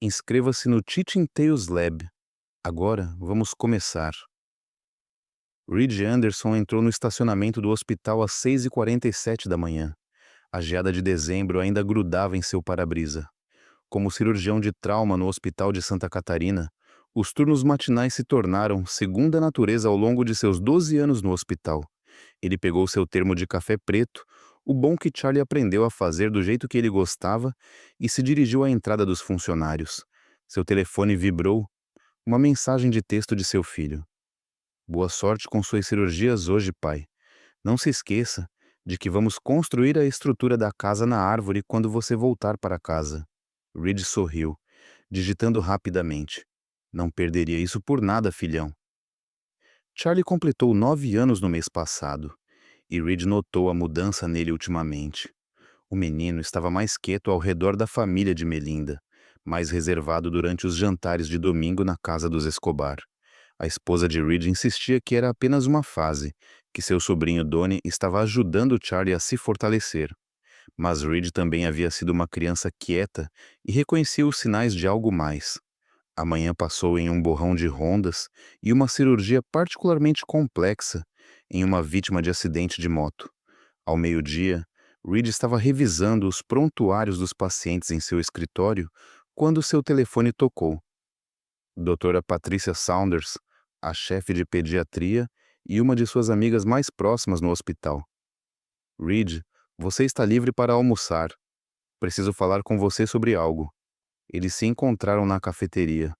Inscreva-se no Teaching Tales Lab. Agora vamos começar. Reed Anderson entrou no estacionamento do hospital às 6h47 da manhã. A geada de dezembro ainda grudava em seu para-brisa. Como cirurgião de trauma no Hospital de Santa Catarina, os turnos matinais se tornaram segunda natureza ao longo de seus 12 anos no hospital. Ele pegou seu termo de café preto, o bom que Charlie aprendeu a fazer do jeito que ele gostava, e se dirigiu à entrada dos funcionários. Seu telefone vibrou, uma mensagem de texto de seu filho. Boa sorte com suas cirurgias hoje, pai. Não se esqueça de que vamos construir a estrutura da casa na árvore quando você voltar para casa. Reed sorriu, digitando rapidamente. Não perderia isso por nada, filhão. Charlie completou 9 anos no mês passado, e Reed notou a mudança nele ultimamente. O menino estava mais quieto ao redor da família de Melinda, mais reservado durante os jantares de domingo na casa dos Escobar. A esposa de Reed insistia que era apenas uma fase, que seu sobrinho Donnie estava ajudando Charlie a se fortalecer. Mas Reed também havia sido uma criança quieta e reconhecia os sinais de algo mais. A manhã passou em um borrão de rondas e uma cirurgia particularmente complexa em uma vítima de acidente de moto. Ao meio-dia, Reed estava revisando os prontuários dos pacientes em seu escritório quando seu telefone tocou. Doutora Patricia Saunders, a chefe de pediatria e uma de suas amigas mais próximas no hospital. Reed, você está livre para almoçar. Preciso falar com você sobre algo. Eles se encontraram na cafeteria.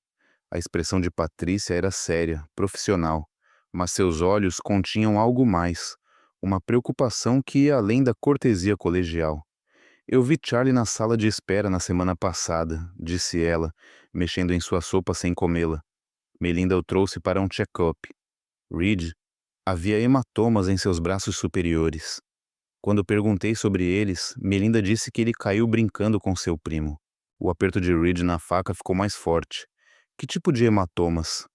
A expressão de Patrícia era séria, profissional, mas seus olhos continham algo mais, uma preocupação que ia além da cortesia colegial. Eu vi Charlie na sala de espera na semana passada, disse ela, mexendo em sua sopa sem comê-la. Melinda o trouxe para um check-up. Reed, havia hematomas em seus braços superiores. Quando perguntei sobre eles, Melinda disse que ele caiu brincando com seu primo. O aperto de Reed na faca ficou mais forte. Que tipo de hematomas?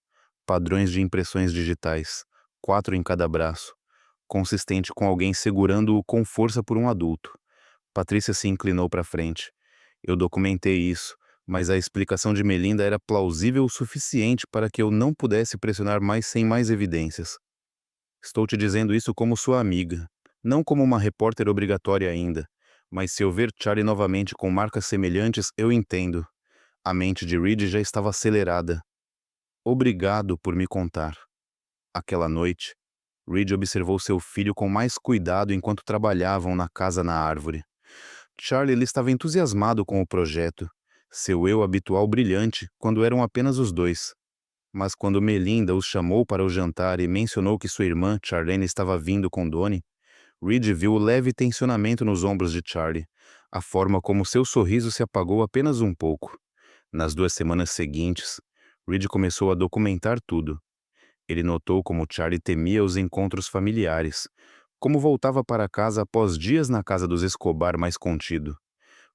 Padrões de impressões digitais, 4 em cada braço, consistente com alguém segurando-o com força por um adulto. Patrícia se inclinou para frente. Eu documentei isso, mas a explicação de Melinda era plausível o suficiente para que eu não pudesse pressionar mais sem mais evidências. Estou te dizendo isso como sua amiga, não como uma repórter obrigatória ainda, mas se eu ver Charlie novamente com marcas semelhantes, eu entendo. A mente de Reed já estava acelerada. Obrigado por me contar. Aquela noite, Reed observou seu filho com mais cuidado enquanto trabalhavam na casa na árvore. Charlie ele estava entusiasmado com o projeto, seu eu habitual brilhante quando eram apenas os dois. Mas quando Melinda os chamou para o jantar e mencionou que sua irmã, Charlene, estava vindo com Donnie, Reed viu o leve tensionamento nos ombros de Charlie, a forma como seu sorriso se apagou apenas um pouco. Nas 2 semanas seguintes, Reed começou a documentar tudo. Ele notou como Charlie temia os encontros familiares, como voltava para casa após dias na casa dos Escobar mais contido.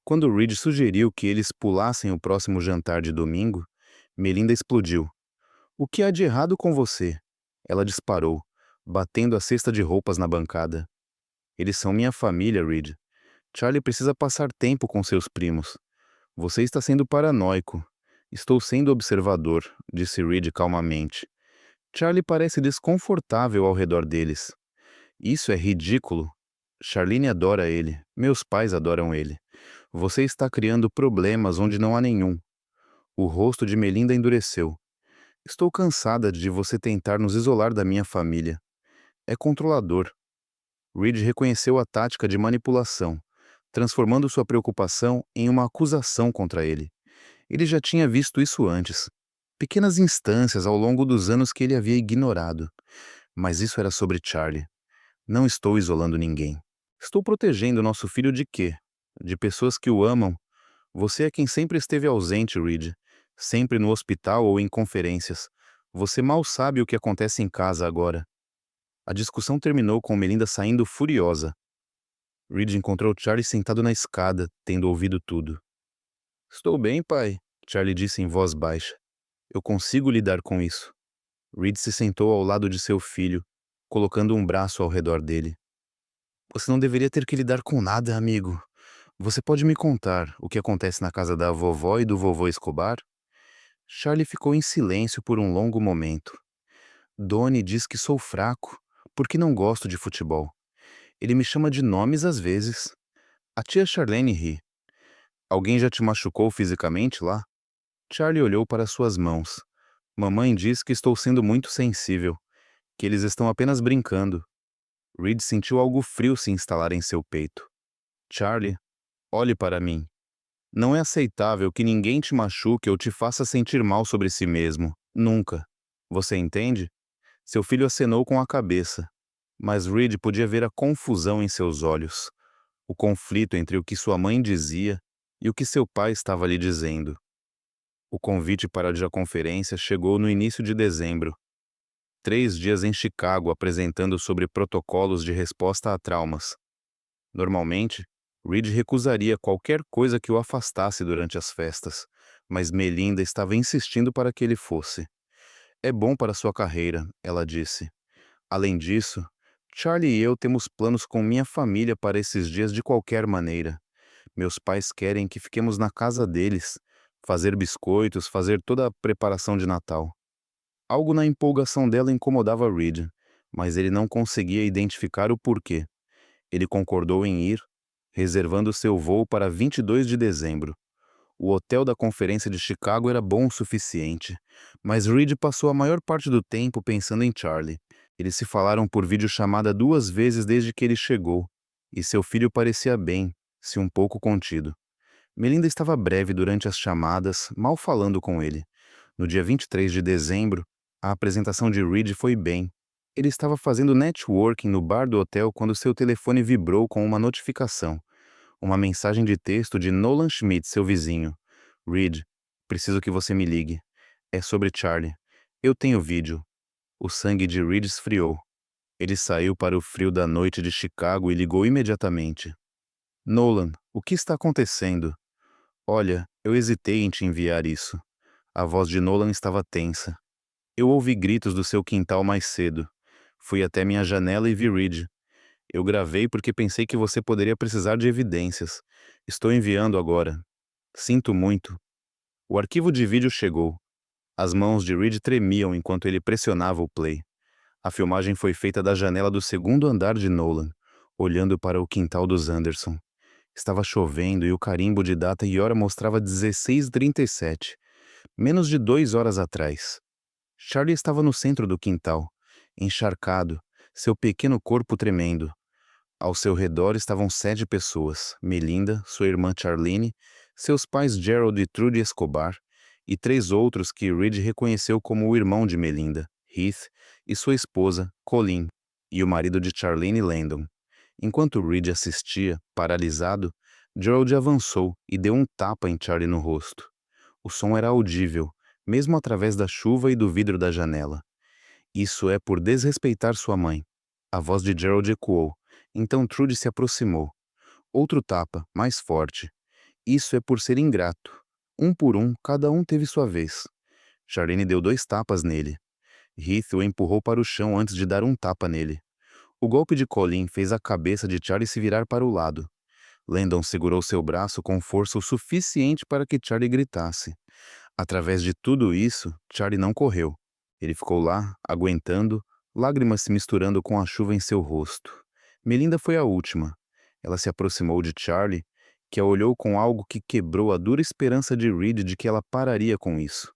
Quando Reed sugeriu que eles pulassem o próximo jantar de domingo, Melinda explodiu. O que há de errado com você? Ela disparou, batendo a cesta de roupas na bancada. Eles são minha família, Reed. Charlie precisa passar tempo com seus primos. Você está sendo paranoico. Estou sendo observador, disse Reed calmamente. Charlie parece desconfortável ao redor deles. Isso é ridículo. Charlene adora ele. Meus pais adoram ele. Você está criando problemas onde não há nenhum. O rosto de Melinda endureceu. Estou cansada de você tentar nos isolar da minha família. É controlador. Reed reconheceu a tática de manipulação, transformando sua preocupação em uma acusação contra ele. Ele já tinha visto isso antes. Pequenas instâncias ao longo dos anos que ele havia ignorado. Mas isso era sobre Charlie. Não estou isolando ninguém. Estou protegendo nosso filho de quê? De pessoas que o amam. Você é quem sempre esteve ausente, Reed. Sempre no hospital ou em conferências. Você mal sabe o que acontece em casa agora. A discussão terminou com Melinda saindo furiosa. Reed encontrou Charlie sentado na escada, tendo ouvido tudo. Estou bem, pai, Charlie disse em voz baixa. Eu consigo lidar com isso. Reed se sentou ao lado de seu filho, colocando um braço ao redor dele. Você não deveria ter que lidar com nada, amigo. Você pode me contar o que acontece na casa da vovó e do vovô Escobar? Charlie ficou em silêncio por um longo momento. Donnie diz que sou fraco, porque não gosto de futebol. Ele me chama de nomes às vezes. A tia Charlene ri. Alguém já te machucou fisicamente lá? Charlie olhou para suas mãos. Mamãe diz que estou sendo muito sensível, que eles estão apenas brincando. Reed sentiu algo frio se instalar em seu peito. Charlie, olhe para mim. Não é aceitável que ninguém te machuque ou te faça sentir mal sobre si mesmo. Nunca. Você entende? Seu filho acenou com a cabeça, mas Reed podia ver a confusão em seus olhos, o conflito entre o que sua mãe dizia e o que seu pai estava lhe dizendo. O convite para a videoconferência chegou no início de dezembro. 3 dias em Chicago apresentando sobre protocolos de resposta a traumas. Normalmente, Reed recusaria qualquer coisa que o afastasse durante as festas, mas Melinda estava insistindo para que ele fosse. É bom para sua carreira, ela disse. Além disso, Charlie e eu temos planos com minha família para esses dias de qualquer maneira. Meus pais querem que fiquemos na casa deles, fazer biscoitos, fazer toda a preparação de Natal. Algo na empolgação dela incomodava Reed, mas ele não conseguia identificar o porquê. Ele concordou em ir, reservando seu voo para 22 de dezembro. O hotel da conferência de Chicago era bom o suficiente, mas Reed passou a maior parte do tempo pensando em Charlie. Eles se falaram por videochamada 2 vezes desde que ele chegou, e seu filho parecia bem, se um pouco contido. Melinda estava breve durante as chamadas, mal falando com ele. No dia 23 de dezembro, a apresentação de Reed foi bem. Ele estava fazendo networking no bar do hotel quando seu telefone vibrou com uma notificação. Uma mensagem de texto de Nolan Schmidt, seu vizinho. Reed, preciso que você me ligue. É sobre Charlie. Eu tenho vídeo. O sangue de Reed esfriou. Ele saiu para o frio da noite de Chicago e ligou imediatamente. Nolan, o que está acontecendo? Olha, eu hesitei em te enviar isso. A voz de Nolan estava tensa. Eu ouvi gritos do seu quintal mais cedo. Fui até minha janela e vi Reed. Eu gravei porque pensei que você poderia precisar de evidências. Estou enviando agora. Sinto muito. O arquivo de vídeo chegou. As mãos de Reed tremiam enquanto ele pressionava o play. A filmagem foi feita da janela do segundo andar de Nolan, olhando para o quintal dos Anderson. Estava chovendo e o carimbo de data e hora mostrava 16h37, menos de 2 horas atrás. Charlie estava no centro do quintal, encharcado, seu pequeno corpo tremendo. Ao seu redor estavam 7 pessoas: Melinda, sua irmã Charlene, seus pais Gerald e Trudy Escobar, e 3 outros que Reed reconheceu como o irmão de Melinda, Heath, e sua esposa, Colleen, e o marido de Charlene, Landon. Enquanto Reed assistia, paralisado, Gerald avançou e deu um tapa em Charlie no rosto. O som era audível, mesmo através da chuva e do vidro da janela. Isso é por desrespeitar sua mãe. A voz de Gerald ecoou. Então Trudy se aproximou. Outro tapa, mais forte. Isso é por ser ingrato. Um por um, cada um teve sua vez. Charlene deu 2 tapas nele. Heath o empurrou para o chão antes de dar um tapa nele. O golpe de Colleen fez a cabeça de Charlie se virar para o lado. Landon segurou seu braço com força o suficiente para que Charlie gritasse. Através de tudo isso, Charlie não correu. Ele ficou lá, aguentando, lágrimas se misturando com a chuva em seu rosto. Melinda foi a última. Ela se aproximou de Charlie, que a olhou com algo que quebrou a dura esperança de Reed de que ela pararia com isso.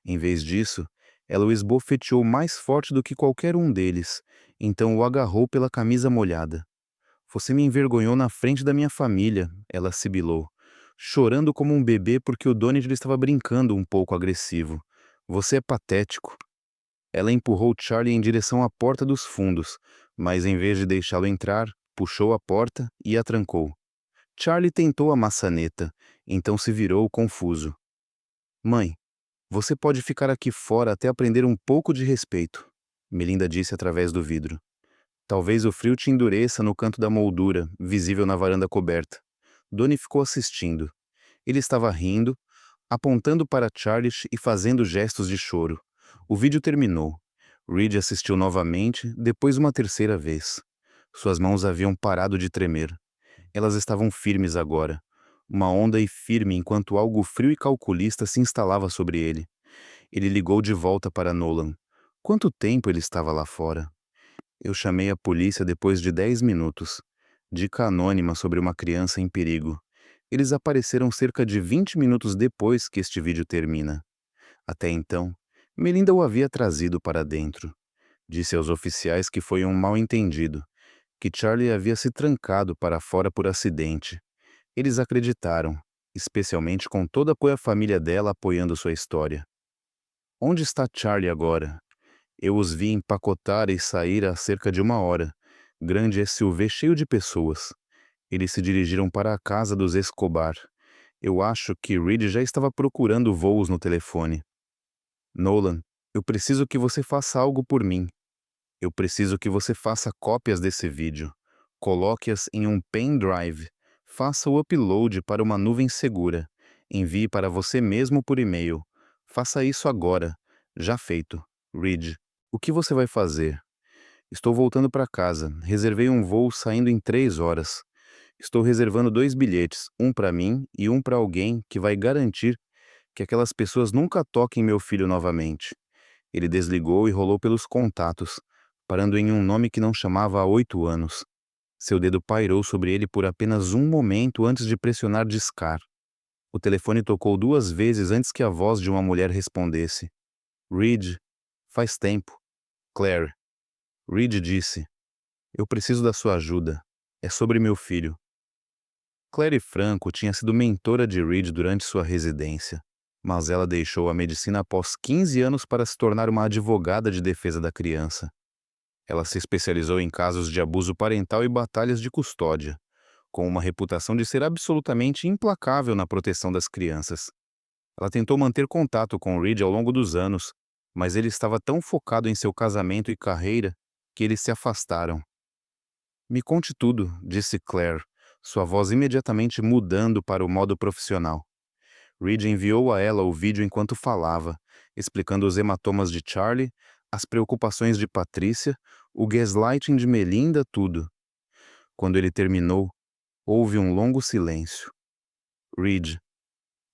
Em vez disso, ela o esbofeteou mais forte do que qualquer um deles, então o agarrou pela camisa molhada. Você me envergonhou na frente da minha família, ela sibilou, chorando como um bebê porque o Donald estava brincando um pouco agressivo. Você é patético. Ela empurrou Charlie em direção à porta dos fundos, mas em vez de deixá-lo entrar, puxou a porta e a trancou. Charlie tentou a maçaneta, então se virou confuso. Mãe, você pode ficar aqui fora até aprender um pouco de respeito, Melinda disse através do vidro. Talvez o frio te endureça no canto da moldura, visível na varanda coberta. Donnie ficou assistindo. Ele estava rindo, apontando para Charlie e fazendo gestos de choro. O vídeo terminou. Reed assistiu novamente, depois uma terceira vez. Suas mãos haviam parado de tremer. Elas estavam firmes agora. Uma onda e firme enquanto algo frio e calculista se instalava sobre ele. Ele ligou de volta para Nolan. Quanto tempo ele estava lá fora? Eu chamei a polícia depois de 10 minutos. Dica anônima sobre uma criança em perigo. Eles apareceram cerca de 20 minutos depois que este vídeo termina. Até então, Melinda o havia trazido para dentro. Disse aos oficiais que foi um mal-entendido, que Charlie havia se trancado para fora por acidente. Eles acreditaram, especialmente com toda a família dela apoiando sua história. Onde está Charlie agora? Eu os vi empacotar e sair há cerca de 1 hora. Grande SUV cheio de pessoas. Eles se dirigiram para a casa dos Escobar. Eu acho que Reed já estava procurando voos no telefone. Nolan, eu preciso que você faça algo por mim. Eu preciso que você faça cópias desse vídeo. Coloque-as em um pendrive. Faça o upload para uma nuvem segura. Envie para você mesmo por e-mail. Faça isso agora. Já feito. Reed, o que você vai fazer? Estou voltando para casa. Reservei um voo saindo em 3 horas. Estou reservando 2 bilhetes, um para mim e um para alguém que vai garantir que aquelas pessoas nunca toquem meu filho novamente. Ele desligou e rolou pelos contatos, parando em um nome que não chamava há 8 anos. Seu dedo pairou sobre ele por apenas um momento antes de pressionar discar. O telefone tocou 2 vezes antes que a voz de uma mulher respondesse. Reed, faz tempo. Claire. Reed disse. Eu preciso da sua ajuda. É sobre meu filho. Claire Franco tinha sido mentora de Reed durante sua residência, mas ela deixou a medicina após 15 anos para se tornar uma advogada de defesa da criança. Ela se especializou em casos de abuso parental e batalhas de custódia, com uma reputação de ser absolutamente implacável na proteção das crianças. Ela tentou manter contato com Reed ao longo dos anos, mas ele estava tão focado em seu casamento e carreira que eles se afastaram. Me conte tudo, disse Claire, sua voz imediatamente mudando para o modo profissional. Reed enviou a ela o vídeo enquanto falava, explicando os hematomas de Charlie, as preocupações de Patrícia, o gaslighting de Melinda, tudo. Quando ele terminou, houve um longo silêncio. Reed,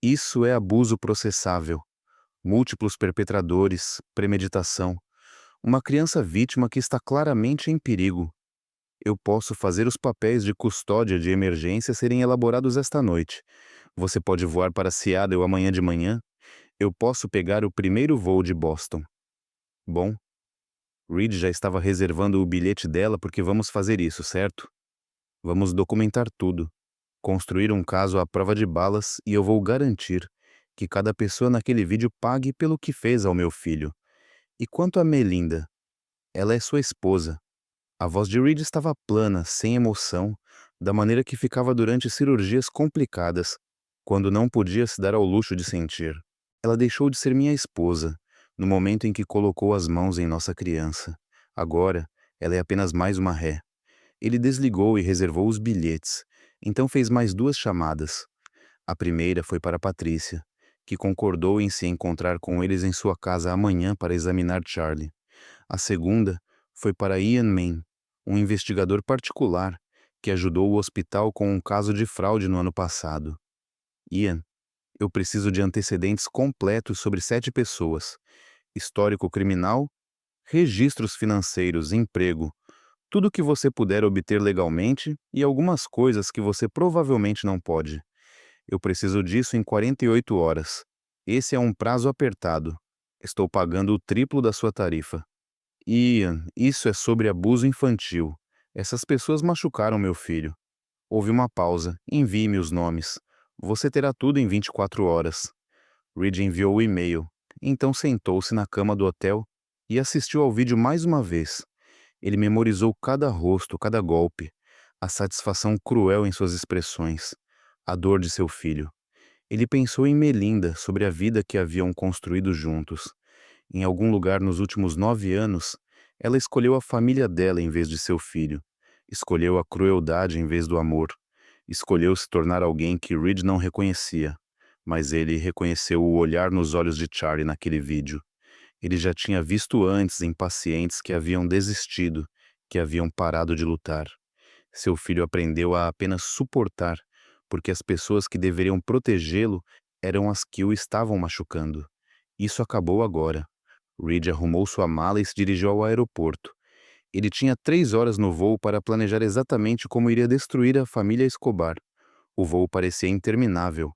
isso é abuso processável. Múltiplos perpetradores, premeditação. Uma criança vítima que está claramente em perigo. Eu posso fazer os papéis de custódia de emergência serem elaborados esta noite. Você pode voar para Seattle amanhã de manhã. Eu posso pegar o primeiro voo de Boston. Bom, Reed já estava reservando o bilhete dela porque vamos fazer isso, certo? Vamos documentar tudo. Construir um caso à prova de balas e eu vou garantir que cada pessoa naquele vídeo pague pelo que fez ao meu filho. E quanto a Melinda? Ela é sua esposa. A voz de Reed estava plana, sem emoção, da maneira que ficava durante cirurgias complicadas, quando não podia se dar ao luxo de sentir. Ela deixou de ser minha esposa, no momento em que colocou as mãos em nossa criança. Agora, ela é apenas mais uma ré. Ele desligou e reservou os bilhetes, então fez mais 2 chamadas. A primeira foi para Patrícia, que concordou em se encontrar com eles em sua casa amanhã para examinar Charlie. A segunda foi para Ian Main, um investigador particular que ajudou o hospital com um caso de fraude no ano passado. Ian, eu preciso de antecedentes completos sobre 7 pessoas: histórico criminal, registros financeiros, emprego, tudo o que você puder obter legalmente e algumas coisas que você provavelmente não pode. Eu preciso disso em 48 horas. Esse é um prazo apertado. Estou pagando o triplo da sua tarifa. Ian, isso é sobre abuso infantil. Essas pessoas machucaram meu filho. Houve uma pausa. Envie-me os nomes. Você terá tudo em 24 horas. Reed enviou o e-mail. Então sentou-se na cama do hotel e assistiu ao vídeo mais uma vez. Ele memorizou cada rosto, cada golpe, a satisfação cruel em suas expressões, a dor de seu filho. Ele pensou em Melinda, sobre a vida que haviam construído juntos. Em algum lugar nos últimos 9 anos, ela escolheu a família dela em vez de seu filho. Escolheu a crueldade em vez do amor. Escolheu se tornar alguém que Reed não reconhecia. Mas ele reconheceu o olhar nos olhos de Charlie naquele vídeo. Ele já tinha visto antes em pacientes que haviam desistido, que haviam parado de lutar. Seu filho aprendeu a apenas suportar, porque as pessoas que deveriam protegê-lo eram as que o estavam machucando. Isso acabou agora. Reed arrumou sua mala e se dirigiu ao aeroporto. Ele tinha 3 horas no voo para planejar exatamente como iria destruir a família Escobar. O voo parecia interminável.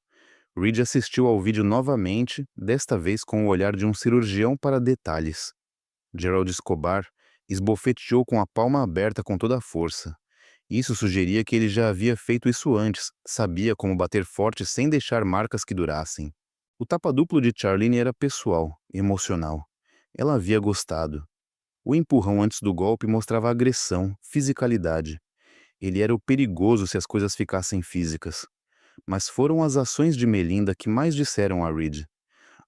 Reed assistiu ao vídeo novamente, desta vez com o olhar de um cirurgião para detalhes. Gerald Escobar esbofeteou com a palma aberta com toda a força. Isso sugeria que ele já havia feito isso antes, sabia como bater forte sem deixar marcas que durassem. O tapa-duplo de Charlene era pessoal, emocional. Ela havia gostado. O empurrão antes do golpe mostrava agressão, fisicalidade. Ele era o perigoso se as coisas ficassem físicas. Mas foram as ações de Melinda que mais disseram a Reed.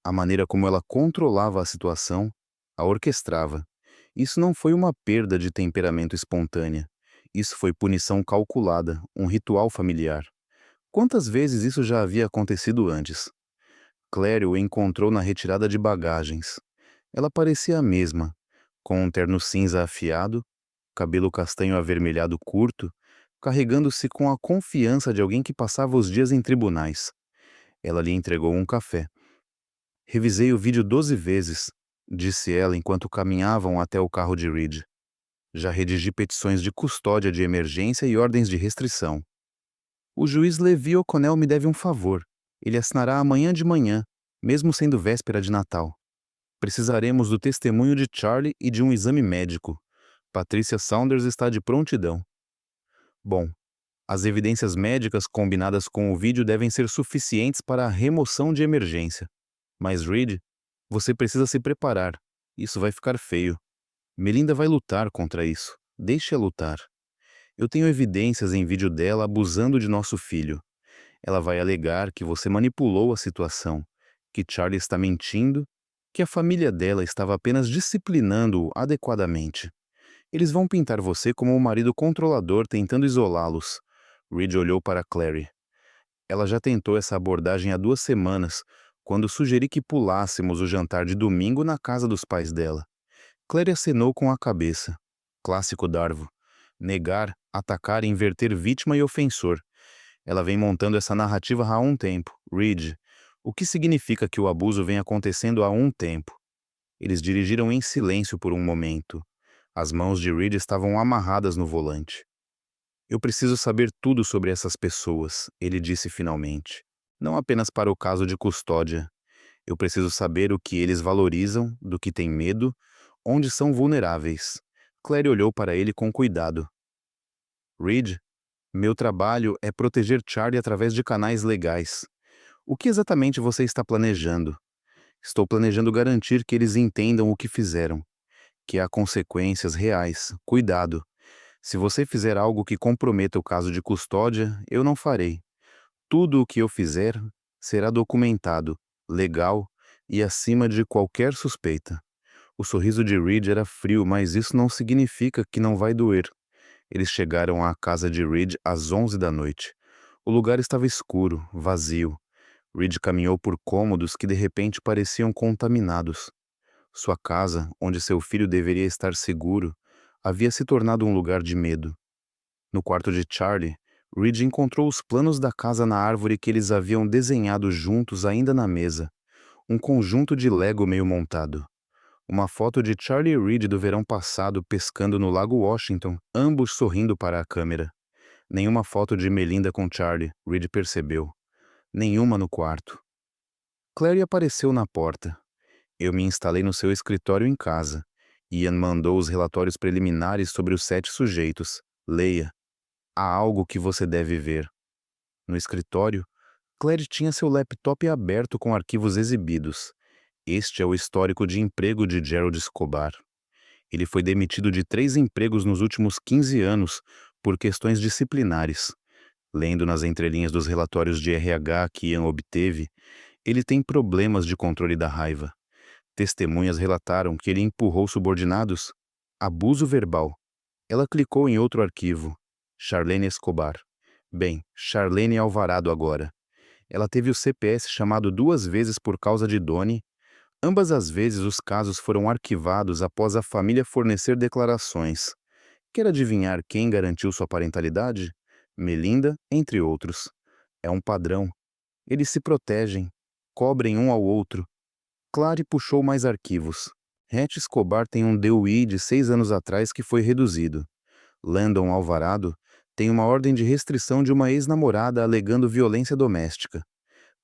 A maneira como ela controlava a situação, a orquestrava. Isso não foi uma perda de temperamento espontânea. Isso foi punição calculada, um ritual familiar. Quantas vezes isso já havia acontecido antes? Claire o encontrou na retirada de bagagens. Ela parecia a mesma, com um terno cinza afiado, cabelo castanho avermelhado curto, carregando-se com a confiança de alguém que passava os dias em tribunais. Ela lhe entregou um café. Revisei o vídeo 12 vezes, disse ela enquanto caminhavam até o carro de Reed. Já redigi petições de custódia de emergência e ordens de restrição. O juiz Levi O'Connell me deve um favor. Ele assinará amanhã de manhã, mesmo sendo véspera de Natal. Precisaremos do testemunho de Charlie e de um exame médico. Patricia Saunders está de prontidão. Bom, as evidências médicas combinadas com o vídeo devem ser suficientes para a remoção de emergência. Mas, Reed, você precisa se preparar. Isso vai ficar feio. Melinda vai lutar contra isso. Deixe-a lutar. Eu tenho evidências em vídeo dela abusando de nosso filho. Ela vai alegar que você manipulou a situação, que Charlie está mentindo, que a família dela estava apenas disciplinando-o adequadamente. Eles vão pintar você como um marido controlador tentando isolá-los. Reed olhou para Clary. Ela já tentou essa abordagem há 2 semanas, quando sugeri que pulássemos o jantar de domingo na casa dos pais dela. Clary acenou com a cabeça. Clássico Darvo. Negar, atacar e inverter vítima e ofensor. Ela vem montando essa narrativa há um tempo. Reed, o que significa que o abuso vem acontecendo há um tempo? Eles dirigiram em silêncio por um momento. As mãos de Reed estavam amarradas no volante. Eu preciso saber tudo sobre essas pessoas, ele disse finalmente. Não apenas para o caso de custódia. Eu preciso saber o que eles valorizam, do que têm medo, onde são vulneráveis. Clary olhou para ele com cuidado. Reed, meu trabalho é proteger Charlie através de canais legais. O que exatamente você está planejando? Estou planejando garantir que eles entendam o que fizeram, que há consequências reais. Cuidado. Se você fizer algo que comprometa o caso de custódia, eu não farei. Tudo o que eu fizer será documentado, legal e acima de qualquer suspeita. O sorriso de Reed era frio, mas isso não significa que não vai doer. Eles chegaram à casa de Reed às 11 da noite. O lugar estava escuro, vazio. Reed caminhou por cômodos que de repente pareciam contaminados. Sua casa, onde seu filho deveria estar seguro, havia se tornado um lugar de medo. No quarto de Charlie, Reed encontrou os planos da casa na árvore que eles haviam desenhado juntos ainda na mesa. Um conjunto de Lego meio montado. Uma foto de Charlie e Reed do verão passado pescando no Lago Washington, ambos sorrindo para a câmera. Nenhuma foto de Melinda com Charlie, Reed percebeu. Nenhuma no quarto. Clary apareceu na porta. Eu me instalei no seu escritório em casa. Ian mandou os relatórios preliminares sobre os 7 sujeitos. Leia. Há algo que você deve ver. No escritório, Clary tinha seu laptop aberto com arquivos exibidos. Este é o histórico de emprego de Gerald Escobar. Ele foi demitido de 3 empregos nos últimos 15 anos por questões disciplinares. Lendo nas entrelinhas dos relatórios de RH que Ian obteve, ele tem problemas de controle da raiva. Testemunhas relataram que ele empurrou subordinados. Abuso verbal. Ela clicou em outro arquivo. Charlene Escobar. Bem, Charlene Alvarado agora. Ela teve o CPS chamado 2 vezes por causa de Donnie. Ambas as vezes os casos foram arquivados após a família fornecer declarações. Quer adivinhar quem garantiu sua parentalidade? Melinda, entre outros. É um padrão. Eles se protegem, cobrem um ao outro. Clary puxou mais arquivos. Hatch Escobar tem um DUI de 6 anos atrás que foi reduzido. Landon Alvarado tem uma ordem de restrição de uma ex-namorada alegando violência doméstica,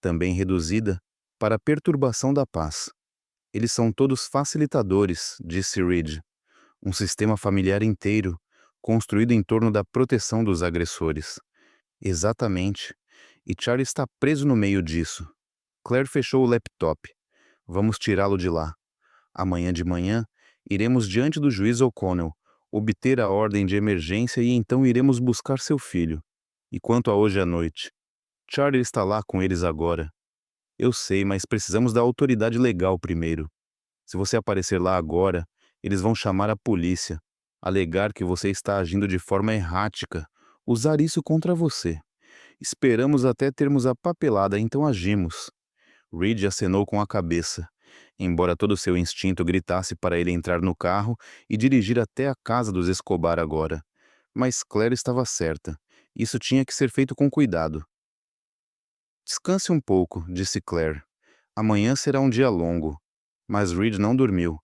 também reduzida para perturbação da paz. Eles são todos facilitadores, disse Reed. Um sistema familiar inteiro, construído em torno da proteção dos agressores. Exatamente. E Charlie está preso no meio disso. Claire fechou o laptop. Vamos tirá-lo de lá. Amanhã de manhã, iremos diante do juiz O'Connell, obter a ordem de emergência e então iremos buscar seu filho. E quanto a hoje à noite? Charlie está lá com eles agora. Eu sei, mas precisamos da autoridade legal primeiro. Se você aparecer lá agora, eles vão chamar a polícia, alegar que você está agindo de forma errática, usar isso contra você. Esperamos até termos a papelada, então agimos. Reed acenou com a cabeça, embora todo seu instinto gritasse para ele entrar no carro e dirigir até a casa dos Escobar agora. Mas Claire estava certa. Isso tinha que ser feito com cuidado. Descanse um pouco, disse Claire. Amanhã será um dia longo. Mas Reed não dormiu.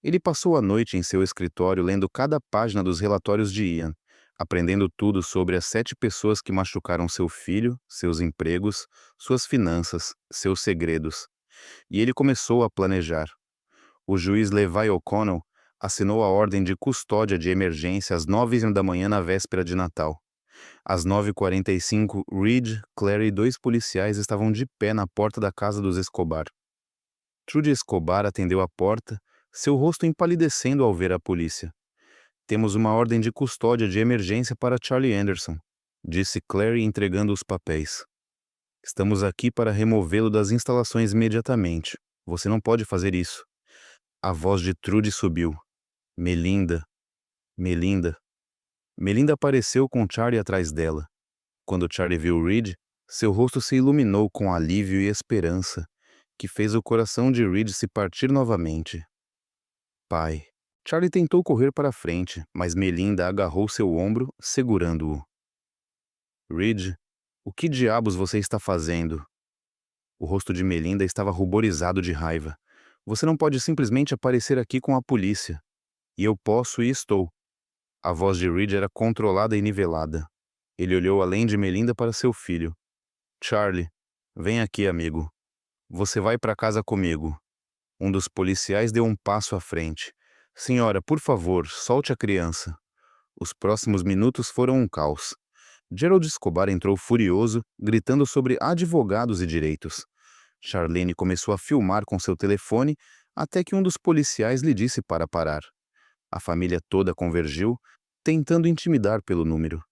Ele passou a noite em seu escritório lendo cada página dos relatórios de Ian, aprendendo tudo sobre as 7 pessoas que machucaram seu filho, seus empregos, suas finanças, seus segredos. E ele começou a planejar. O juiz Levi O'Connell assinou a ordem de custódia de emergência às 9 da manhã na véspera de Natal. Às 9h45, Reed, Claire e 2 policiais estavam de pé na porta da casa dos Escobar. Trudy Escobar atendeu a porta, seu rosto empalidecendo ao ver a polícia. Temos uma ordem de custódia de emergência para Charlie Anderson, disse Clary entregando os papéis. Estamos aqui para removê-lo das instalações imediatamente. Você não pode fazer isso. A voz de Trudy subiu. Melinda. Melinda. Melinda apareceu com Charlie atrás dela. Quando Charlie viu Reed, seu rosto se iluminou com alívio e esperança, que fez o coração de Reed se partir novamente. Pai. Charlie tentou correr para frente, mas Melinda agarrou seu ombro, segurando-o. Reed, o que diabos você está fazendo? O rosto de Melinda estava ruborizado de raiva. Você não pode simplesmente aparecer aqui com a polícia. E eu posso e estou. A voz de Reed era controlada e nivelada. Ele olhou além de Melinda para seu filho. Charlie, vem aqui, amigo. Você vai para casa comigo. Um dos policiais deu um passo à frente. Senhora, por favor, solte a criança. Os próximos minutos foram um caos. Gerald Escobar entrou furioso, gritando sobre advogados e direitos. Charlene começou a filmar com seu telefone até que um dos policiais lhe disse para parar. A família toda convergiu, tentando intimidar pelo número.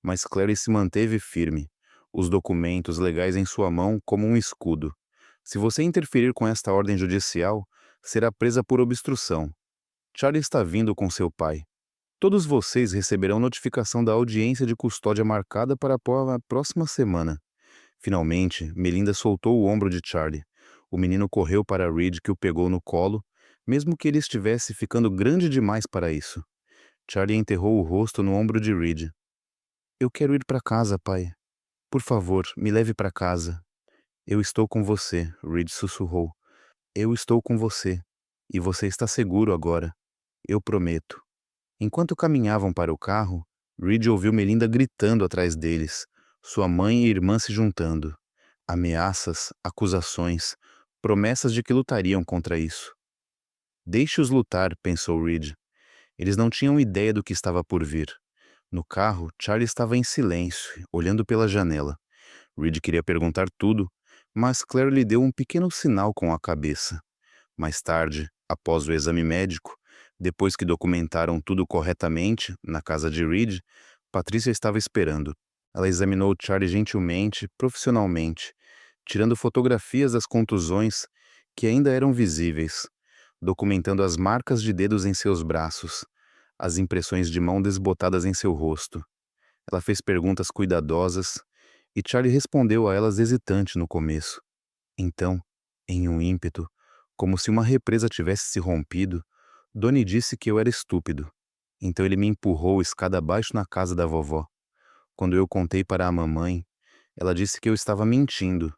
Mas Clary se manteve firme, os documentos legais em sua mão como um escudo. Se você interferir com esta ordem judicial, será presa por obstrução. Charlie está vindo com seu pai. Todos vocês receberão notificação da audiência de custódia marcada para a próxima semana. Finalmente, Melinda soltou o ombro de Charlie. O menino correu para Reed, que o pegou no colo, mesmo que ele estivesse ficando grande demais para isso. Charlie enterrou o rosto no ombro de Reed. Eu quero ir para casa, pai. Por favor, me leve para casa. Eu estou com você, Reed sussurrou. Eu estou com você. E você está seguro agora. Eu prometo. Enquanto caminhavam para o carro, Reed ouviu Melinda gritando atrás deles, sua mãe e irmã se juntando. Ameaças, acusações, promessas de que lutariam contra isso. Deixe-os lutar, pensou Reed. Eles não tinham ideia do que estava por vir. No carro, Charlie estava em silêncio, olhando pela janela. Reed queria perguntar tudo, mas Claire lhe deu um pequeno sinal com a cabeça. Mais tarde, após o exame médico, depois que documentaram tudo corretamente, na casa de Reed, Patrícia estava esperando. Ela examinou Charlie gentilmente, profissionalmente, tirando fotografias das contusões que ainda eram visíveis, documentando as marcas de dedos em seus braços, as impressões de mão desbotadas em seu rosto. Ela fez perguntas cuidadosas e Charlie respondeu a elas hesitante no começo. Então, em um ímpeto, como se uma represa tivesse se rompido, Donnie disse que eu era estúpido. Então ele me empurrou escada abaixo na casa da vovó. Quando eu contei para a mamãe, ela disse que eu estava mentindo.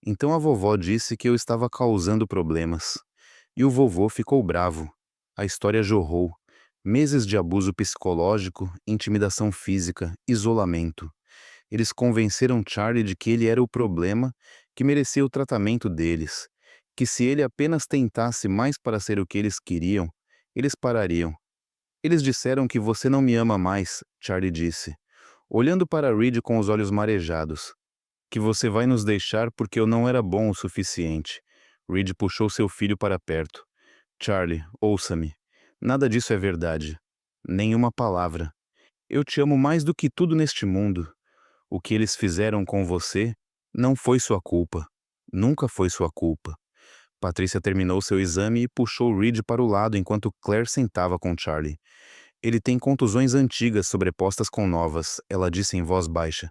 Então a vovó disse que eu estava causando problemas. E o vovô ficou bravo. A história jorrou. Meses de abuso psicológico, intimidação física, isolamento. Eles convenceram Charlie de que ele era o problema, que merecia o tratamento deles, que se ele apenas tentasse mais para ser o que eles queriam, eles parariam. Eles disseram que você não me ama mais, Charlie disse, olhando para Reed com os olhos marejados. Que você vai nos deixar porque eu não era bom o suficiente. Reed puxou seu filho para perto. Charlie, ouça-me. Nada disso é verdade. Nenhuma palavra. Eu te amo mais do que tudo neste mundo. O que eles fizeram com você não foi sua culpa. Nunca foi sua culpa. Patrícia terminou seu exame e puxou Reed para o lado enquanto Claire sentava com Charlie. Ele tem contusões antigas sobrepostas com novas, ela disse em voz baixa.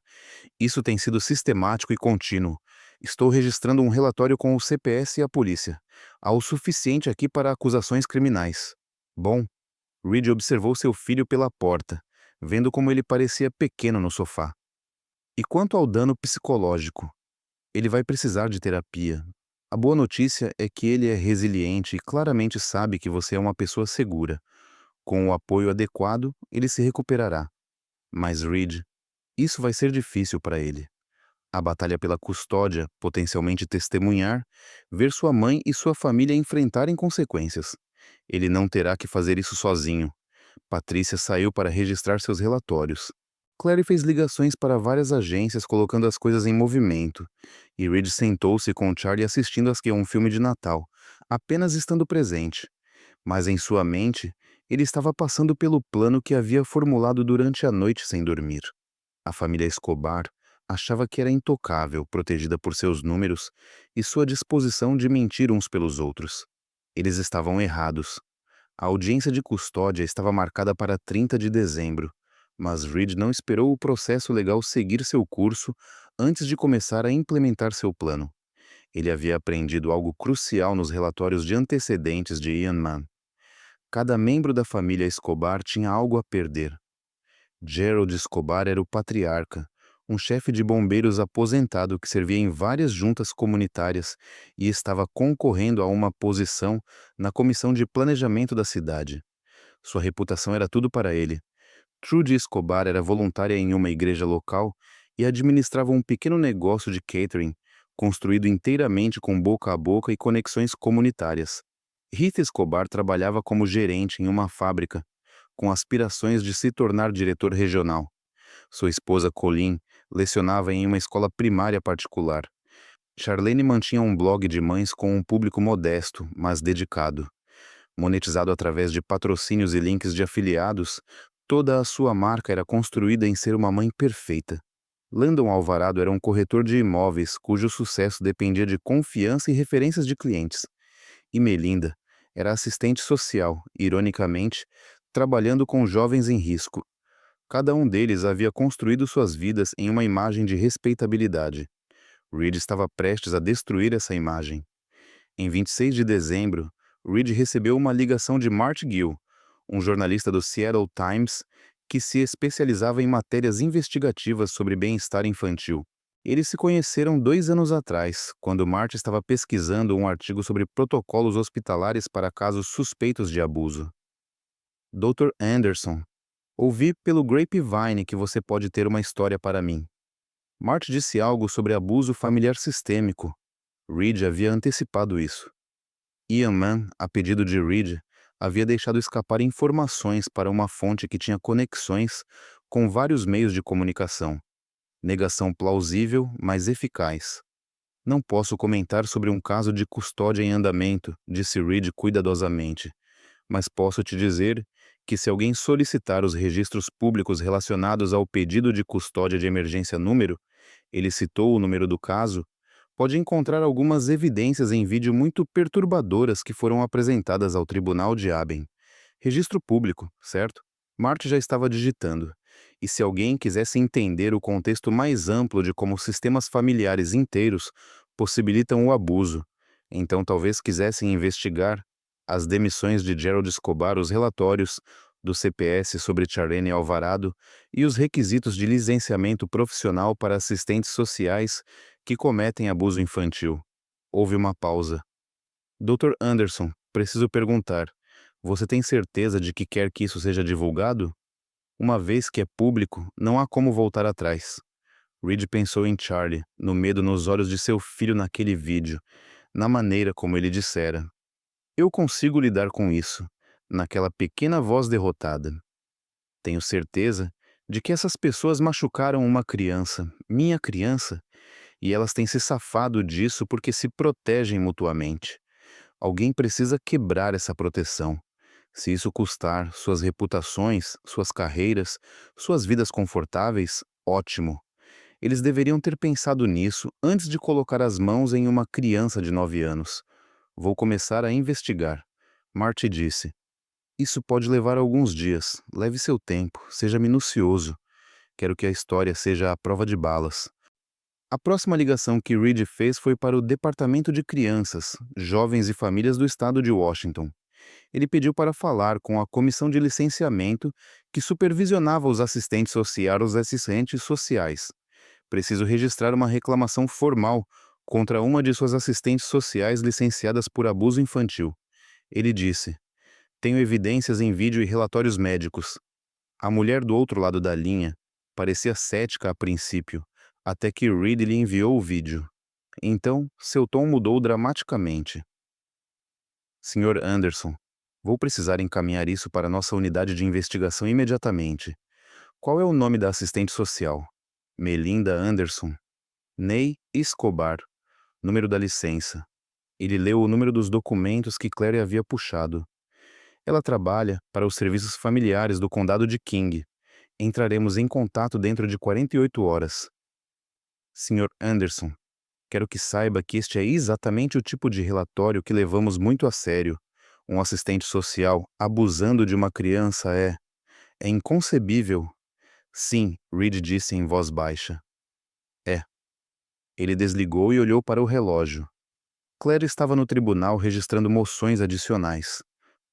Isso tem sido sistemático e contínuo. Estou registrando um relatório com o CPS e a polícia. Há o suficiente aqui para acusações criminais. Bom, Reed observou seu filho pela porta, vendo como ele parecia pequeno no sofá. E quanto ao dano psicológico? Ele vai precisar de terapia. A boa notícia é que ele é resiliente e claramente sabe que você é uma pessoa segura. Com o apoio adequado, ele se recuperará. Mas Reed, isso vai ser difícil para ele. A batalha pela custódia, potencialmente testemunhar, ver sua mãe e sua família enfrentarem consequências. Ele não terá que fazer isso sozinho. Patrícia saiu para registrar seus relatórios. Claire fez ligações para várias agências colocando as coisas em movimento. E Reed sentou-se com Charlie assistindo a um filme de Natal, apenas estando presente. Mas em sua mente, ele estava passando pelo plano que havia formulado durante a noite sem dormir. A família Escobar achava que era intocável, protegida por seus números e sua disposição de mentir uns pelos outros. Eles estavam errados. A audiência de custódia estava marcada para 30 de dezembro, mas Reed não esperou o processo legal seguir seu curso antes de começar a implementar seu plano. Ele havia aprendido algo crucial nos relatórios de antecedentes de Ian Mann. Cada membro da família Escobar tinha algo a perder. Gerald Escobar era o patriarca, um chefe de bombeiros aposentado que servia em várias juntas comunitárias e estava concorrendo a uma posição na comissão de planejamento da cidade. Sua reputação era tudo para ele. Trudy Escobar era voluntária em uma igreja local e administrava um pequeno negócio de catering, construído inteiramente com boca a boca e conexões comunitárias. Heath Escobar trabalhava como gerente em uma fábrica, com aspirações de se tornar diretor regional. Sua esposa Colleen lecionava em uma escola primária particular. Charlene mantinha um blog de mães com um público modesto, mas dedicado. Monetizado através de patrocínios e links de afiliados, toda a sua marca era construída em ser uma mãe perfeita. Landon Alvarado era um corretor de imóveis cujo sucesso dependia de confiança e referências de clientes. E Melinda era assistente social, ironicamente, trabalhando com jovens em risco. Cada um deles havia construído suas vidas em uma imagem de respeitabilidade. Reed estava prestes a destruir essa imagem. Em 26 de dezembro, Reed recebeu uma ligação de Mart Gill, um jornalista do Seattle Times que se especializava em matérias investigativas sobre bem-estar infantil. Eles se conheceram 2 anos atrás, quando Mart estava pesquisando um artigo sobre protocolos hospitalares para casos suspeitos de abuso. Dr. Anderson, ouvi pelo Grapevine que você pode ter uma história para mim. Mart disse algo sobre abuso familiar sistêmico. Reed havia antecipado isso. Ian Mann, a pedido de Reed, havia deixado escapar informações para uma fonte que tinha conexões com vários meios de comunicação. Negação plausível, mas eficaz. Não posso comentar sobre um caso de custódia em andamento, disse Reed cuidadosamente. Mas posso te dizer que se alguém solicitar os registros públicos relacionados ao pedido de custódia de emergência número, ele citou o número do caso, pode encontrar algumas evidências em vídeo muito perturbadoras que foram apresentadas ao Tribunal de Aben. Registro público, certo? Marte já estava digitando. E se alguém quisesse entender o contexto mais amplo de como sistemas familiares inteiros possibilitam o abuso, então talvez quisessem investigar as demissões de Gerald Escobar, os relatórios, do CPS sobre Charlene Alvarado e os requisitos de licenciamento profissional para assistentes sociais que cometem abuso infantil. Houve uma pausa. Dr. Anderson, preciso perguntar, você tem certeza de que quer que isso seja divulgado? Uma vez que é público, não há como voltar atrás. Reed pensou em Charlie, no medo nos olhos de seu filho naquele vídeo, na maneira como ele dissera. Eu consigo lidar com isso, naquela pequena voz derrotada. Tenho certeza de que essas pessoas machucaram uma criança, minha criança, e elas têm se safado disso porque se protegem mutuamente. Alguém precisa quebrar essa proteção. Se isso custar suas reputações, suas carreiras, suas vidas confortáveis, ótimo. Eles deveriam ter pensado nisso antes de colocar as mãos em uma criança de 9 anos. Vou começar a investigar. Marty disse. Isso pode levar alguns dias. Leve seu tempo, seja minucioso. Quero que a história seja à prova de balas. A próxima ligação que Reed fez foi para o Departamento de Crianças, Jovens e Famílias do Estado de Washington. Ele pediu para falar com a comissão de licenciamento que supervisionava os assistentes sociais aos assistentes sociais. Preciso registrar uma reclamação formal contra uma de suas assistentes sociais licenciadas por abuso infantil. Ele disse, tenho evidências em vídeo e relatórios médicos. A mulher do outro lado da linha parecia cética a princípio, até que Reed lhe enviou o vídeo. Então, seu tom mudou dramaticamente. Sr. Anderson, vou precisar encaminhar isso para nossa unidade de investigação imediatamente. Qual é o nome da assistente social? Melinda Anderson. Ney Escobar. Número da licença. Ele leu o número dos documentos que Claire havia puxado. Ela trabalha para os serviços familiares do condado de King. Entraremos em contato dentro de 48 horas. Sr. Anderson, quero que saiba que este é exatamente o tipo de relatório que levamos muito a sério. Um assistente social abusando de uma criança é inconcebível. Sim, Reed disse em voz baixa. É. Ele desligou e olhou para o relógio. Claire estava no tribunal registrando moções adicionais.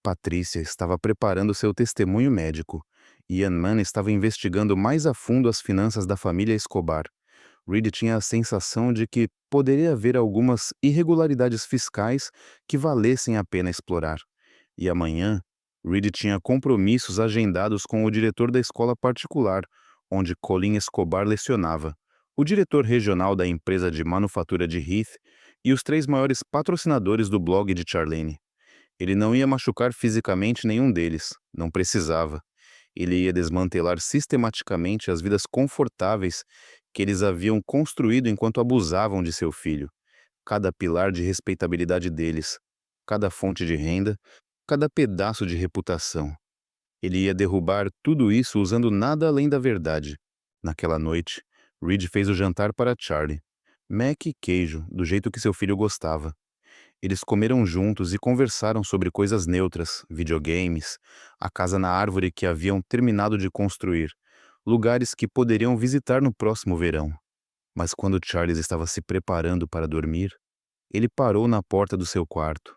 Patrícia estava preparando seu testemunho médico. Ian Mann estava investigando mais a fundo as finanças da família Escobar. Reed tinha a sensação de que poderia haver algumas irregularidades fiscais que valessem a pena explorar. E amanhã, Reed tinha compromissos agendados com o diretor da escola particular, onde Colin Escobar lecionava, o diretor regional da empresa de manufatura de Heath e os 3 maiores patrocinadores do blog de Charlene. Ele não ia machucar fisicamente nenhum deles, não precisava. Ele ia desmantelar sistematicamente as vidas confortáveis que eles haviam construído enquanto abusavam de seu filho. Cada pilar de respeitabilidade deles, cada fonte de renda, cada pedaço de reputação. Ele ia derrubar tudo isso usando nada além da verdade. Naquela noite, Reed fez o jantar para Charlie. Mac e queijo, do jeito que seu filho gostava. Eles comeram juntos e conversaram sobre coisas neutras, videogames, a casa na árvore que haviam terminado de construir, lugares que poderiam visitar no próximo verão. Mas quando Charles estava se preparando para dormir, ele parou na porta do seu quarto.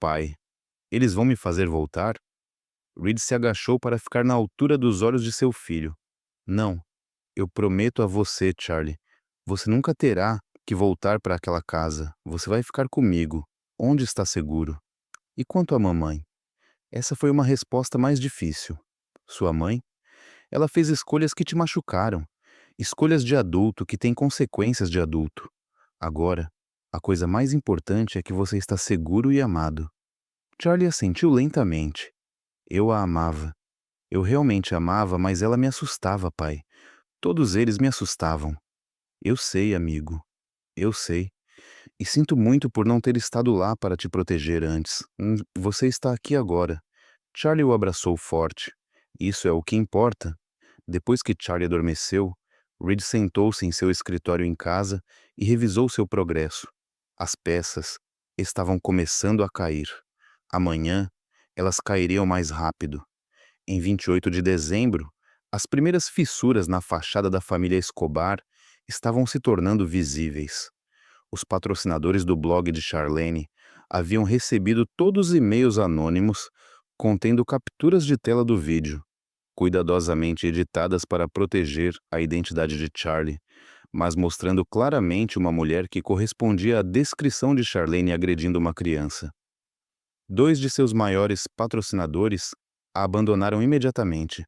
Pai, eles vão me fazer voltar? Reed se agachou para ficar na altura dos olhos de seu filho. Não, eu prometo a você, Charlie, você nunca terá que voltar para aquela casa. Você vai ficar comigo, onde está seguro. E quanto à mamãe? Essa foi uma resposta mais difícil. Sua mãe? Ela fez escolhas que te machucaram. Escolhas de adulto que têm consequências de adulto. Agora, a coisa mais importante é que você está seguro e amado. Charlie assentiu lentamente. Eu a amava. Eu realmente a amava, mas ela me assustava, pai. Todos eles me assustavam. Eu sei, amigo. Eu sei. E sinto muito por não ter estado lá para te proteger antes. Você está aqui agora. Charlie o abraçou forte. Isso é o que importa. Depois que Charlie adormeceu, Reed sentou-se em seu escritório em casa e revisou seu progresso. As peças estavam começando a cair. Amanhã, elas cairiam mais rápido. Em 28 de dezembro, as primeiras fissuras na fachada da família Escobar estavam se tornando visíveis. Os patrocinadores do blog de Charlene haviam recebido todos os e-mails anônimos contendo capturas de tela do vídeo, cuidadosamente editadas para proteger a identidade de Charlie, mas mostrando claramente uma mulher que correspondia à descrição de Charlene agredindo uma criança. Dois de seus maiores patrocinadores a abandonaram imediatamente.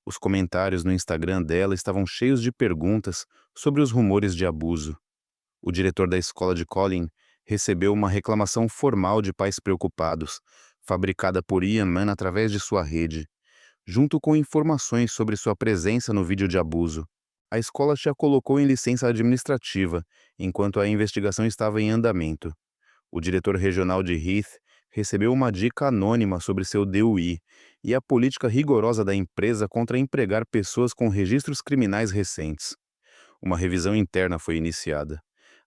Os comentários no Instagram dela estavam cheios de perguntas sobre os rumores de abuso. O diretor da escola de Colin recebeu uma reclamação formal de pais preocupados, fabricada por Ian Mann através de sua rede, junto com informações sobre sua presença no vídeo de abuso. A escola já colocou em licença administrativa, enquanto a investigação estava em andamento. O diretor regional de Heath recebeu uma dica anônima sobre seu DUI e a política rigorosa da empresa contra empregar pessoas com registros criminais recentes. Uma revisão interna foi iniciada.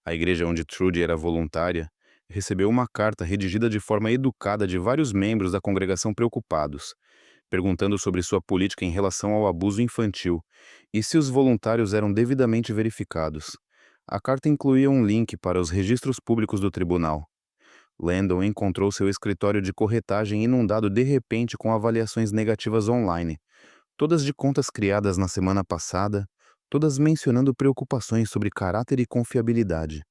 A igreja onde Trudy era voluntária recebeu uma carta redigida de forma educada de vários membros da congregação preocupados, perguntando sobre sua política em relação ao abuso infantil e se os voluntários eram devidamente verificados. A carta incluía um link para os registros públicos do tribunal. Landon encontrou seu escritório de corretagem inundado de repente com avaliações negativas online, todas de contas criadas na semana passada, todas mencionando preocupações sobre caráter e confiabilidade.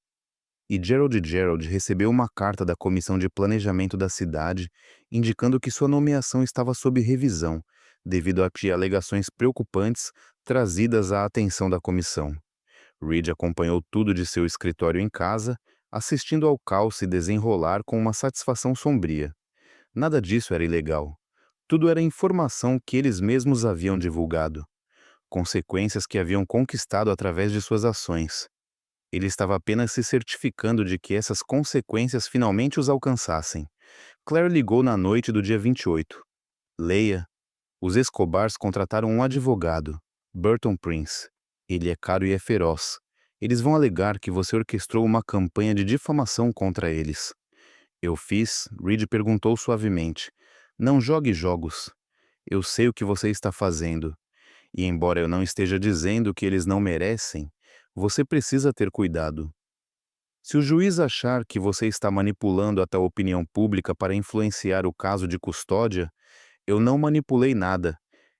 E Gerald recebeu uma carta da Comissão de Planejamento da cidade indicando que sua nomeação estava sob revisão, devido a alegações preocupantes trazidas à atenção da comissão. Reed acompanhou tudo de seu escritório em casa, assistindo ao caos se desenrolar com uma satisfação sombria. Nada disso era ilegal. Tudo era informação que eles mesmos haviam divulgado, consequências que haviam conquistado através de suas ações. Ele estava apenas se certificando de que essas consequências finalmente os alcançassem. Claire ligou na noite do dia 28. Leia, os Escobars contrataram um advogado, Burton Prince. Ele é caro e é feroz. Eles vão alegar que você orquestrou uma campanha de difamação contra eles. Eu fiz, Reed perguntou suavemente. Não jogue jogos. Eu sei o que você está fazendo. E embora eu não esteja dizendo que eles não merecem, você precisa ter cuidado. Se o juiz achar que você está manipulando a tal opinião pública para influenciar o caso de custódia, eu não manipulei nada.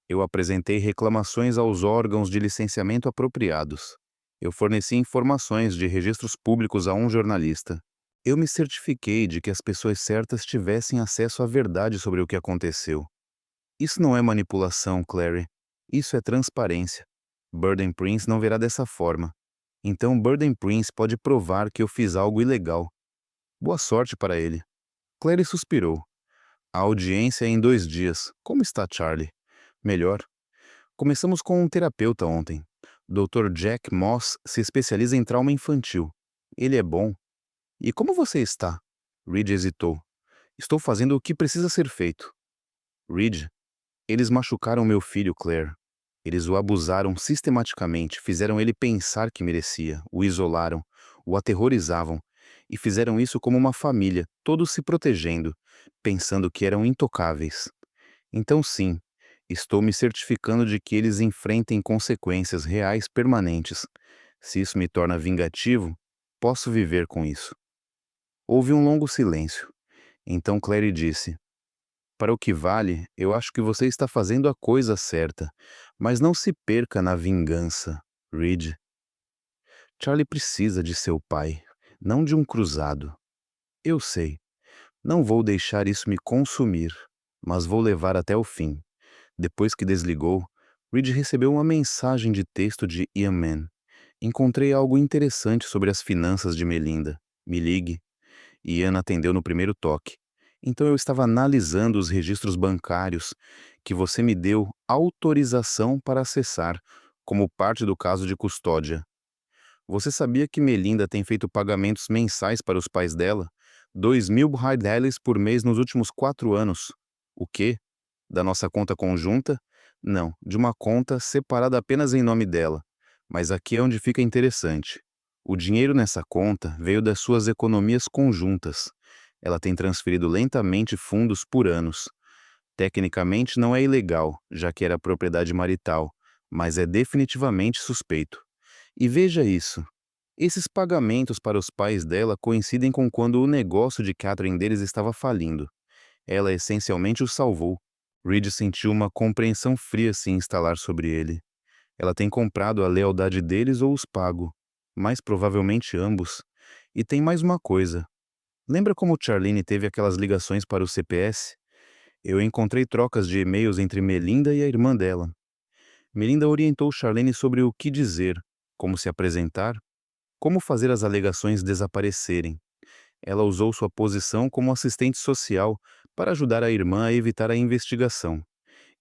Eu apresentei reclamações aos órgãos de licenciamento apropriados. Eu forneci informações de registros públicos a um jornalista. Eu me certifiquei de que as pessoas certas tivessem acesso à verdade sobre o que aconteceu. Isso não é manipulação, Clary. Isso é transparência. Burden Prince não verá dessa forma. Então Burden Prince pode provar que eu fiz algo ilegal. Boa sorte para ele. Clary suspirou. A audiência é em 2 dias. Como está Charlie? Melhor. Começamos com um terapeuta ontem. Dr. Jack Moss se especializa em trauma infantil. Ele é bom. E como você está? Reed hesitou. Estou fazendo o que precisa ser feito. Reed, eles machucaram meu filho, Claire. Eles o abusaram sistematicamente, fizeram ele pensar que merecia, o isolaram, o aterrorizavam, e fizeram isso como uma família, todos se protegendo, pensando que eram intocáveis. Então sim, estou me certificando de que eles enfrentem consequências reais permanentes. Se isso me torna vingativo, posso viver com isso. Houve um longo silêncio. Então Clary disse: para o que vale, eu acho que você está fazendo a coisa certa, mas não se perca na vingança, Reed. Charlie precisa de seu pai, não de um cruzado. Eu sei. Não vou deixar isso me consumir, mas vou levar até o fim. Depois que desligou, Reed recebeu uma mensagem de texto de Ian Mann. Encontrei algo interessante sobre as finanças de Melinda. Me ligue. Ian atendeu no primeiro toque. Então eu estava analisando os registros bancários que você me deu autorização para acessar, como parte do caso de custódia. Você sabia que Melinda tem feito pagamentos mensais para os pais dela? 2.000 reais por mês nos últimos 4 anos. O quê? Da nossa conta conjunta? Não, de uma conta separada apenas em nome dela. Mas aqui é onde fica interessante. O dinheiro nessa conta veio das suas economias conjuntas. Ela tem transferido lentamente fundos por anos. Tecnicamente não é ilegal, já que era propriedade marital, mas é definitivamente suspeito. E veja isso. Esses pagamentos para os pais dela coincidem com quando o negócio de catering deles estava falindo. Ela essencialmente o salvou. Reed sentiu uma compreensão fria se instalar sobre ele. Ela tem comprado a lealdade deles ou os pago. Mais provavelmente ambos. E tem mais uma coisa. Lembra como Charlene teve aquelas ligações para o CPS? Eu encontrei trocas de e-mails entre Melinda e a irmã dela. Melinda orientou Charlene sobre o que dizer, como se apresentar, como fazer as alegações desaparecerem. Ela usou sua posição como assistente social para ajudar a irmã a evitar a investigação.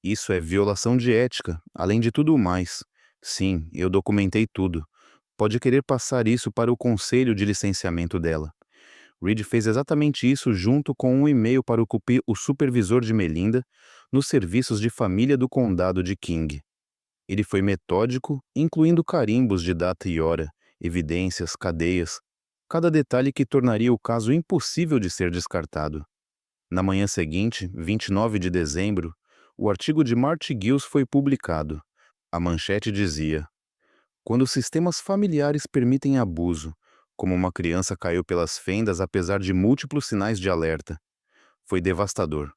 Isso é violação de ética, além de tudo mais. Sim, eu documentei tudo. Pode querer passar isso para o conselho de licenciamento dela. Reed fez exatamente isso junto com um e-mail para o supervisor de Melinda nos serviços de família do condado de King. Ele foi metódico, incluindo carimbos de data e hora, evidências, cadeias, cada detalhe que tornaria o caso impossível de ser descartado. Na manhã seguinte, 29 de dezembro, o artigo de Marty Giles foi publicado. A manchete dizia: quando sistemas familiares permitem abuso, como uma criança caiu pelas fendas apesar de múltiplos sinais de alerta. Foi devastador.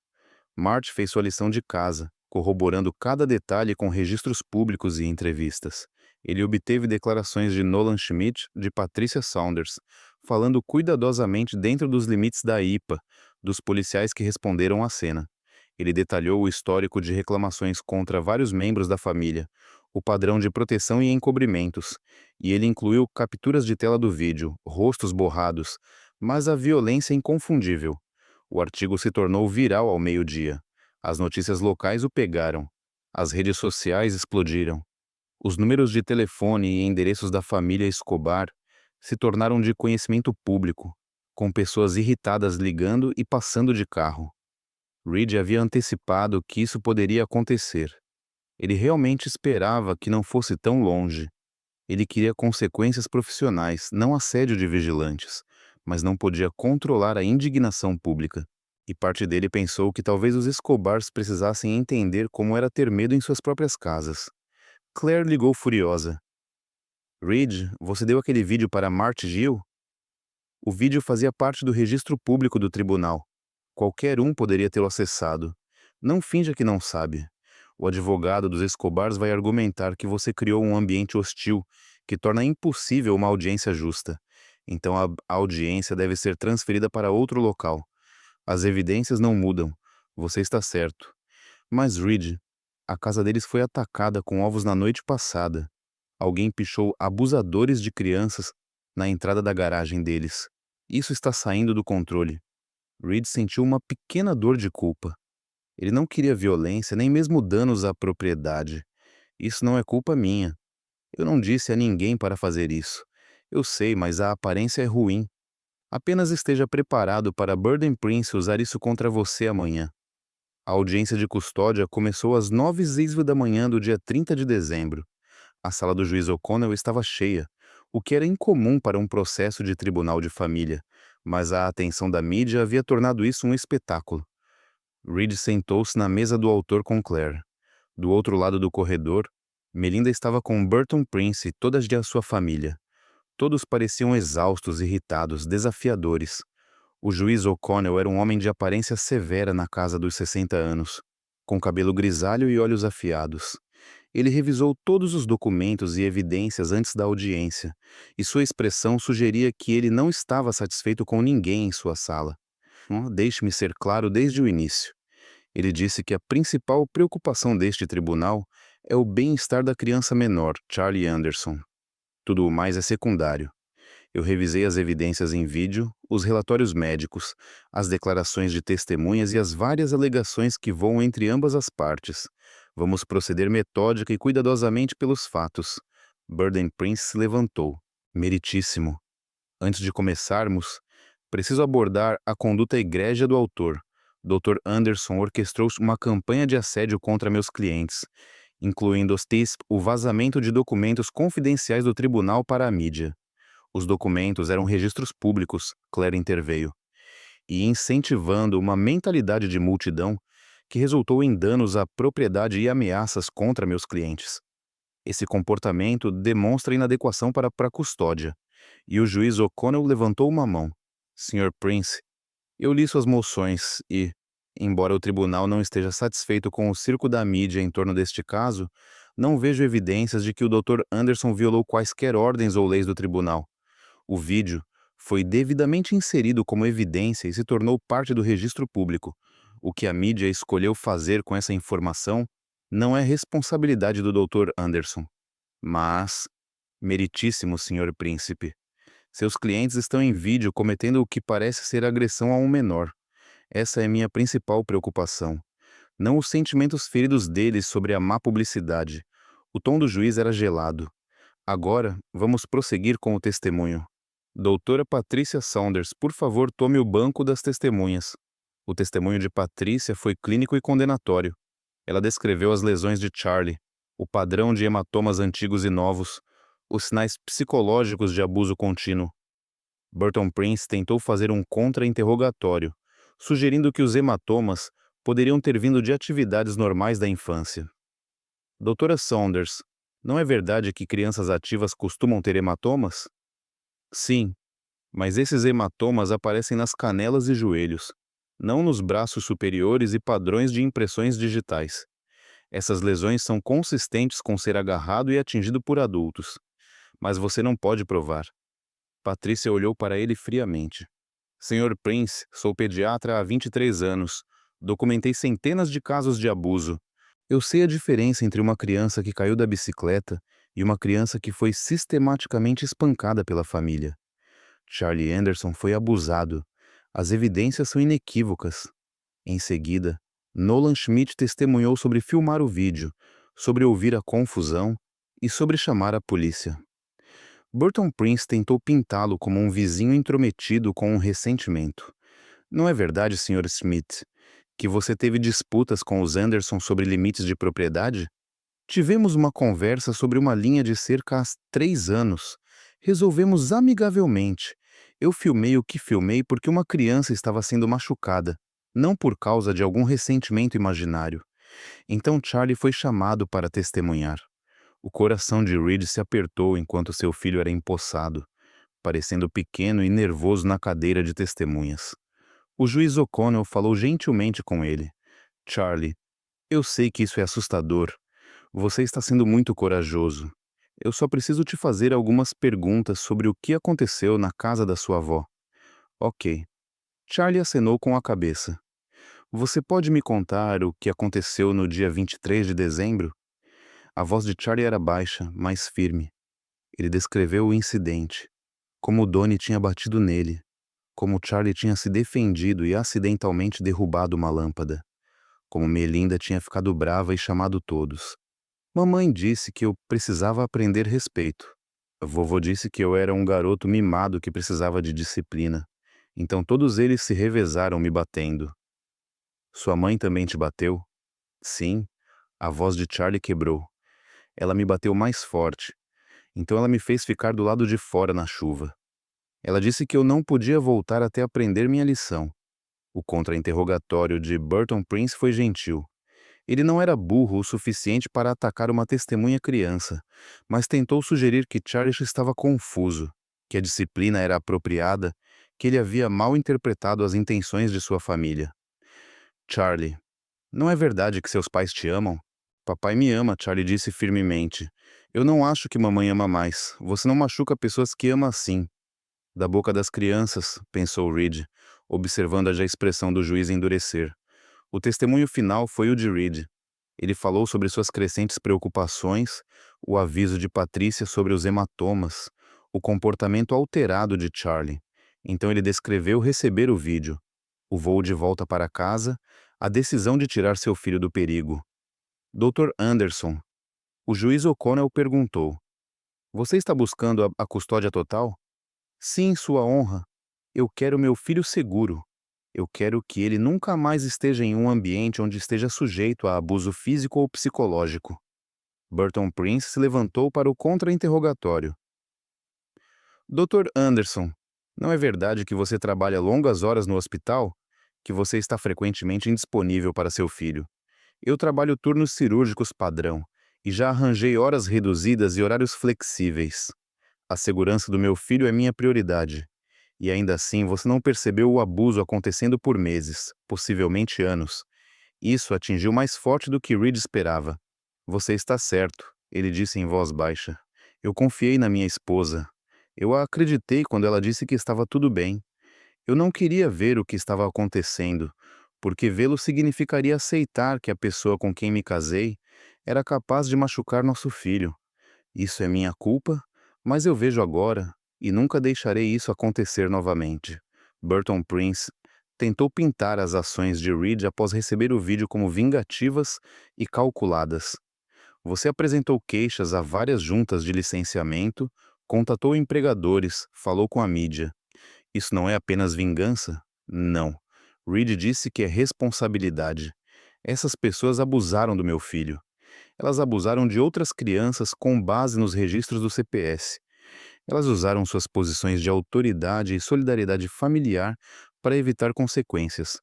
Marty fez sua lição de casa, corroborando cada detalhe com registros públicos e entrevistas. Ele obteve declarações de Nolan Schmidt, de Patricia Saunders, falando cuidadosamente dentro dos limites da IPA, dos policiais que responderam à cena. Ele detalhou o histórico de reclamações contra vários membros da família, o padrão de proteção e encobrimentos, e ele incluiu capturas de tela do vídeo, rostos borrados, mas a violência inconfundível. O artigo se tornou viral ao meio-dia. As notícias locais o pegaram. As redes sociais explodiram. Os números de telefone e endereços da família Escobar se tornaram de conhecimento público, com pessoas irritadas ligando e passando de carro. Reed havia antecipado que isso poderia acontecer. Ele realmente esperava que não fosse tão longe. Ele queria consequências profissionais, não assédio de vigilantes, mas não podia controlar a indignação pública. E parte dele pensou que talvez os Escobars precisassem entender como era ter medo em suas próprias casas. Claire ligou furiosa. Reed, você deu aquele vídeo para Marty Gill? O vídeo fazia parte do registro público do tribunal. Qualquer um poderia tê-lo acessado. Não finja que não sabe. O advogado dos Escobars vai argumentar que você criou um ambiente hostil que torna impossível uma audiência justa. Então a audiência deve ser transferida para outro local. As evidências não mudam. Você está certo. Mas, Reed, a casa deles foi atacada com ovos na noite passada. Alguém pichou abusadores de crianças na entrada da garagem deles. Isso está saindo do controle. Reed sentiu uma pequena dor de culpa. Ele não queria violência, nem mesmo danos à propriedade. Isso não é culpa minha. Eu não disse a ninguém para fazer isso. Eu sei, mas a aparência é ruim. Apenas esteja preparado para Burden Prince usar isso contra você amanhã. A audiência de custódia começou às 9h da manhã do dia 30 de dezembro. A sala do juiz O'Connell estava cheia, o que era incomum para um processo de tribunal de família, mas a atenção da mídia havia tornado isso um espetáculo. Reed sentou-se na mesa do autor com Claire. Do outro lado do corredor, Melinda estava com Burton Prince e toda a sua família. Todos pareciam exaustos, irritados, desafiadores. O juiz O'Connell era um homem de aparência severa na casa dos 60 anos, com cabelo grisalho e olhos afiados. Ele revisou todos os documentos e evidências antes da audiência, e sua expressão sugeria que ele não estava satisfeito com ninguém em sua sala. Deixe-me ser claro desde o início. Ele disse que a principal preocupação deste tribunal é o bem-estar da criança menor, Charlie Anderson. Tudo o mais é secundário. Eu revisei as evidências em vídeo, os relatórios médicos, as declarações de testemunhas e as várias alegações que voam entre ambas as partes. Vamos proceder metódica e cuidadosamente pelos fatos. Burden Prince se levantou. Meritíssimo. Antes de começarmos, preciso abordar a conduta egrégia do autor. Dr. Anderson orquestrou uma campanha de assédio contra meus clientes, incluindo o vazamento de documentos confidenciais do tribunal para a mídia. Os documentos eram registros públicos, Claire interveio, e incentivando uma mentalidade de multidão que resultou em danos à propriedade e ameaças contra meus clientes. Esse comportamento demonstra inadequação para a custódia, e o juiz O'Connell levantou uma mão. Sr. Prince, eu li suas moções e Embora o tribunal não esteja satisfeito com o circo da mídia em torno deste caso, não vejo evidências de que o Dr. Anderson violou quaisquer ordens ou leis do tribunal. O vídeo foi devidamente inserido como evidência e se tornou parte do registro público. O que a mídia escolheu fazer com essa informação não é responsabilidade do Dr. Anderson, mas, meritíssimo senhor príncipe, seus clientes estão em vídeo cometendo o que parece ser agressão a um menor. Essa é minha principal preocupação, não os sentimentos feridos deles sobre a má publicidade. O tom do juiz era gelado. Agora, vamos prosseguir com o testemunho. Doutora Patrícia Saunders, por favor, tome o banco das testemunhas. O testemunho de Patrícia foi clínico e condenatório. Ela descreveu as lesões de Charlie, o padrão de hematomas antigos e novos, os sinais psicológicos de abuso contínuo. Burton Prince tentou fazer um contra-interrogatório, sugerindo que os hematomas poderiam ter vindo de atividades normais da infância. Doutora Saunders, não é verdade que crianças ativas costumam ter hematomas? Sim, mas esses hematomas aparecem nas canelas e joelhos, não nos braços superiores e padrões de impressões digitais. Essas lesões são consistentes com ser agarrado e atingido por adultos, mas você não pode provar. Patrícia olhou para ele friamente. Senhor Prince, sou pediatra há 23 anos. Documentei centenas de casos de abuso. Eu sei a diferença entre uma criança que caiu da bicicleta e uma criança que foi sistematicamente espancada pela família. Charlie Anderson foi abusado. As evidências são inequívocas. Em seguida, Nolan Schmidt testemunhou sobre filmar o vídeo, sobre ouvir a confusão e sobre chamar a polícia. Burton Prince tentou pintá-lo como um vizinho intrometido com um ressentimento. Não é verdade, Sr. Smith, que você teve disputas com os Anderson sobre limites de propriedade? Tivemos uma conversa sobre uma linha de cerca há 3 anos. Resolvemos amigavelmente. Eu filmei o que filmei porque uma criança estava sendo machucada, não por causa de algum ressentimento imaginário. Então Charlie foi chamado para testemunhar. O coração de Reed se apertou enquanto seu filho era empossado, parecendo pequeno e nervoso na cadeira de testemunhas. O juiz O'Connell falou gentilmente com ele. Charlie, eu sei que isso é assustador. Você está sendo muito corajoso. Eu só preciso te fazer algumas perguntas sobre o que aconteceu na casa da sua avó. Ok. Charlie acenou com a cabeça. Você pode me contar o que aconteceu no dia 23 de dezembro? A voz de Charlie era baixa, mas firme. Ele descreveu o incidente, como Donnie tinha batido nele, como Charlie tinha se defendido e acidentalmente derrubado uma lâmpada, como Melinda tinha ficado brava e chamado todos. Mamãe disse que eu precisava aprender respeito. Vovô disse que eu era um garoto mimado que precisava de disciplina. Então todos eles se revezaram me batendo. Sua mãe também te bateu? Sim. A voz de Charlie quebrou. Ela me bateu mais forte. Então ela me fez ficar do lado de fora na chuva. Ela disse que eu não podia voltar até aprender minha lição. O contra-interrogatório de Burton Prince foi gentil. Ele não era burro o suficiente para atacar uma testemunha criança, mas tentou sugerir que Charlie estava confuso, que a disciplina era apropriada, que ele havia mal interpretado as intenções de sua família. Charlie, não é verdade que seus pais te amam? Papai me ama, Charlie disse firmemente. Eu não acho que mamãe ama mais. Você não machuca pessoas que ama assim. Da boca das crianças, pensou Reed, observando a expressão do juiz endurecer. O testemunho final foi o de Reed. Ele falou sobre suas crescentes preocupações, o aviso de Patrícia sobre os hematomas, o comportamento alterado de Charlie. Então ele descreveu receber o vídeo, o voo de volta para casa, a decisão de tirar seu filho do perigo. Dr. Anderson, o juiz O'Connell perguntou, você está buscando a custódia total? Sim, sua honra. Eu quero meu filho seguro. Eu quero que ele nunca mais esteja em um ambiente onde esteja sujeito a abuso físico ou psicológico. Burton Prince se levantou para o contra-interrogatório. Dr. Anderson, não é verdade que você trabalha longas horas no hospital? Que você está frequentemente indisponível para seu filho? Eu trabalho turnos cirúrgicos padrão e já arranjei horas reduzidas e horários flexíveis. A segurança do meu filho é minha prioridade. E ainda assim você não percebeu o abuso acontecendo por meses, possivelmente anos. Isso atingiu mais forte do que Reed esperava. Você está certo, ele disse em voz baixa. Eu confiei na minha esposa. Eu a acreditei quando ela disse que estava tudo bem. Eu não queria ver o que estava acontecendo, porque vê-lo significaria aceitar que a pessoa com quem me casei era capaz de machucar nosso filho. Isso é minha culpa, mas eu vejo agora e nunca deixarei isso acontecer novamente. Burton Prince tentou pintar as ações de Reed após receber o vídeo como vingativas e calculadas. Você apresentou queixas a várias juntas de licenciamento, contatou empregadores, falou com a mídia. Isso não é apenas vingança? Não. Reed disse que é responsabilidade. Essas pessoas abusaram do meu filho. Elas abusaram de outras crianças com base nos registros do CPS. Elas usaram suas posições de autoridade e solidariedade familiar para evitar consequências.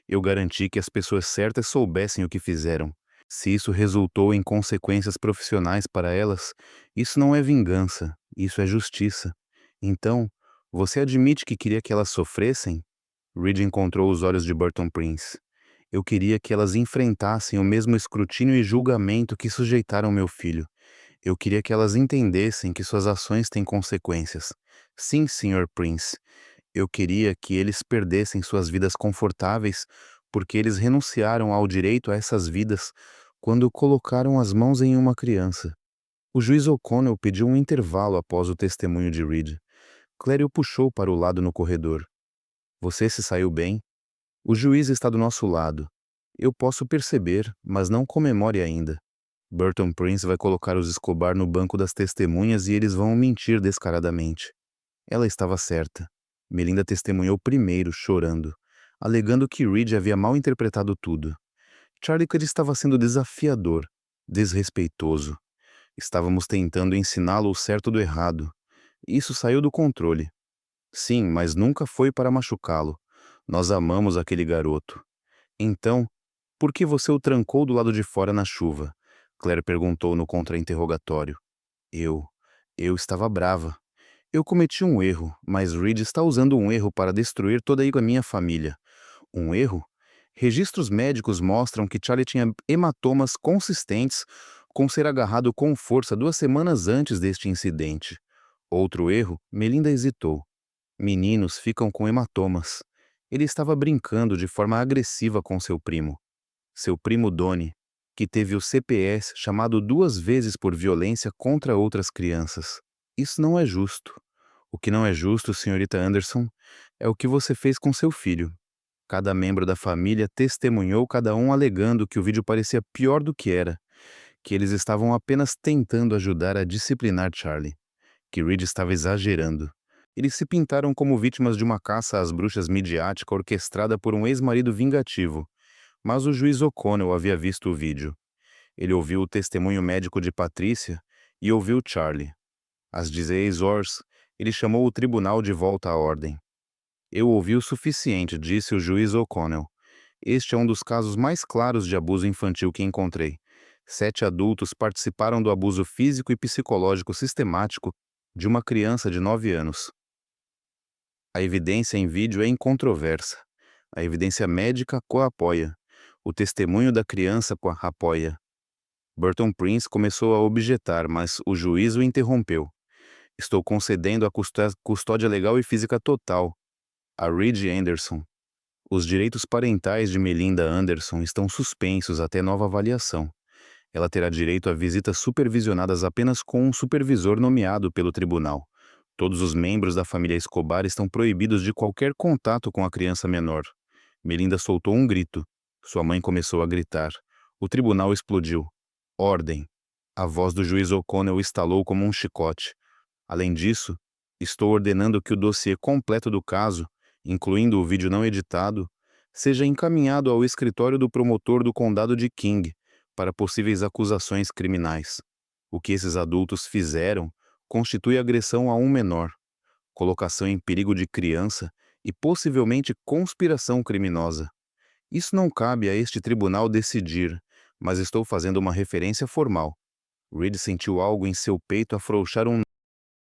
Eu garanti que as pessoas certas soubessem o que fizeram. Se isso resultou em consequências profissionais para elas, isso não é vingança, isso é justiça. Então, você admite que queria que elas sofressem? Reed encontrou os olhos de Burton Prince. Eu queria que elas enfrentassem o mesmo escrutínio e julgamento que sujeitaram meu filho. Eu queria que elas entendessem que suas ações têm consequências. Sim, Sr. Prince. Eu queria que eles perdessem suas vidas confortáveis porque eles renunciaram ao direito a essas vidas quando colocaram as mãos em uma criança. O juiz O'Connell pediu um intervalo após o testemunho de Reed. Claire o puxou para o lado no corredor. Você se saiu bem? O juiz está do nosso lado. Eu posso perceber, mas não comemore ainda. Burton Prince vai colocar os Escobar no banco das testemunhas e eles vão mentir descaradamente. Ela estava certa. Melinda testemunhou primeiro, chorando, alegando que Reed havia mal interpretado tudo. Charlie Cud estava sendo desafiador, desrespeitoso. Estávamos tentando ensiná-lo o certo do errado. Isso saiu do controle. Sim, mas nunca foi para machucá-lo. Nós amamos aquele garoto. Então, por que você o trancou do lado de fora na chuva? Claire perguntou no contra-interrogatório. Eu. Eu estava brava. Eu cometi um erro, mas Reed está usando um erro para destruir toda a minha família. Um erro? Registros médicos mostram que Charlie tinha hematomas consistentes com ser agarrado com força 2 semanas antes deste incidente. Outro erro? Melinda hesitou. Meninos ficam com hematomas. Ele estava brincando de forma agressiva com seu primo Donnie, que teve o CPS chamado 2 vezes por violência contra outras crianças. Isso não é justo. O que não é justo, senhorita Anderson, é o que você fez com seu filho. Cada membro da família testemunhou, cada um alegando que o vídeo parecia pior do que era, que eles estavam apenas tentando ajudar a disciplinar Charlie, que Reed estava exagerando. Eles se pintaram como vítimas de uma caça às bruxas midiática orquestrada por um ex-marido vingativo, mas o juiz O'Connell havia visto o vídeo. Ele ouviu o testemunho médico de Patrícia e ouviu Charlie. Às 16 horas, ele chamou o tribunal de volta à ordem. Eu ouvi o suficiente, disse o juiz O'Connell. Este é um dos casos mais claros de abuso infantil que encontrei. 7 adultos participaram do abuso físico e psicológico sistemático de uma criança de 9 anos. A evidência em vídeo é incontroversa. A evidência médica coapoia. O testemunho da criança apoia. Burton Prince começou a objetar, mas o juiz o interrompeu. Estou concedendo a custódia legal e física total a Reed Anderson. Os direitos parentais de Melinda Anderson estão suspensos até nova avaliação. Ela terá direito a visitas supervisionadas apenas com um supervisor nomeado pelo tribunal. Todos os membros da família Escobar estão proibidos de qualquer contato com a criança menor. Melinda soltou um grito. Sua mãe começou a gritar. O tribunal explodiu. Ordem. A voz do juiz O'Connell estalou como um chicote. Além disso, estou ordenando que o dossiê completo do caso, incluindo o vídeo não editado, seja encaminhado ao escritório do promotor do condado de King para possíveis acusações criminais. O que esses adultos fizeram constitui agressão a um menor, colocação em perigo de criança e possivelmente conspiração criminosa. Isso não cabe a este tribunal decidir, mas estou fazendo uma referência formal. Reed sentiu algo em seu peito afrouxar um